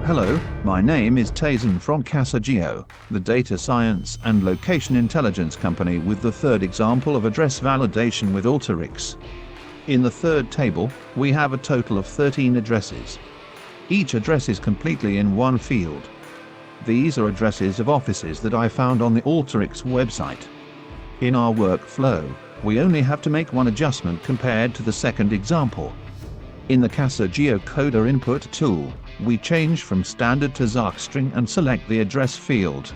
Hello, my name is Tayson from casaGeo, the data science and location intelligence company with the third example of address validation with Alteryx. In the third table, we have a total of 13 addresses. Each address is completely in one field. These are addresses of offices that I found on the Alteryx website. In our workflow, we only have to make one adjustment compared to the second example. In the casaGeo coder input tool, we change from standard to Zark string and select the address field.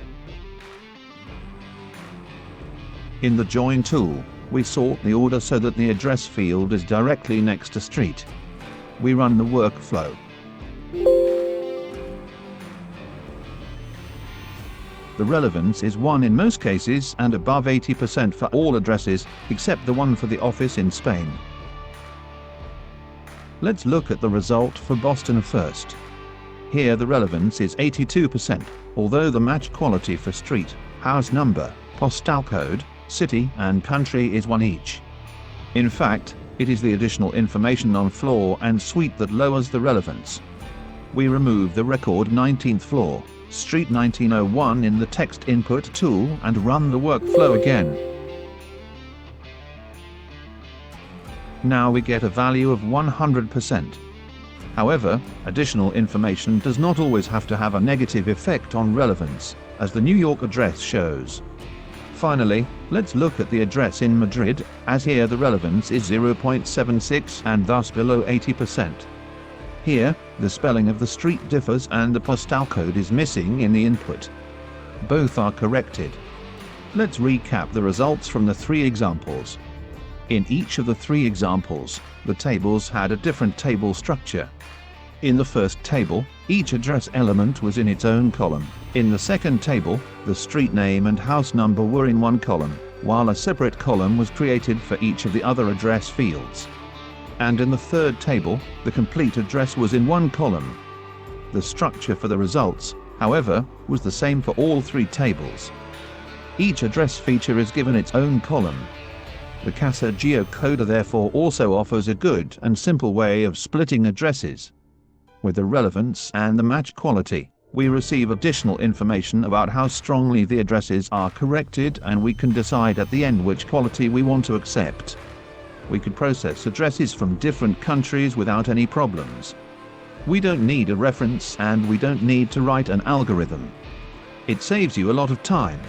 In the join tool, we sort the order so that the address field is directly next to street. We run the workflow. The relevance is 1 in most cases and above 80% for all addresses, except the one for the office in Spain. Let's look at the result for Boston first. Here the relevance is 82%, although the match quality for street, house number, postal code, city and country is 1 each. In fact, it is the additional information on floor and suite that lowers the relevance. We remove the record 19th floor, street 1901 in the text input tool and run the workflow again. Now we get a value of 100%. However, additional information does not always have to have a negative effect on relevance, as the New York address shows. Finally, let's look at the address in Madrid, as here the relevance is 0.76 and thus below 80%. Here, the spelling of the street differs and the postal code is missing in the input. Both are corrected. Let's recap the results from the 3 examples. In each of the 3 examples, the tables had a different table structure. In the first table, each address element was in its own column. In the second table, the street name and house number were in one column, while a separate column was created for each of the other address fields. And in the third table, the complete address was in one column. The structure for the results, however, was the same for all 3 tables. Each address feature is given its own column. The casaGeo coder therefore also offers a good and simple way of splitting addresses. With the relevance and the match quality, we receive additional information about how strongly the addresses are corrected, and we can decide at the end which quality we want to accept. We can process addresses from different countries without any problems. We don't need a reference and we don't need to write an algorithm. It saves you a lot of time.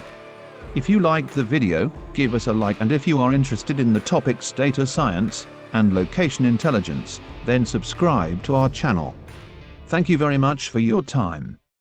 If you liked the video, give us a like, and if you are interested in the topics data science and location intelligence, then subscribe to our channel. Thank you very much for your time.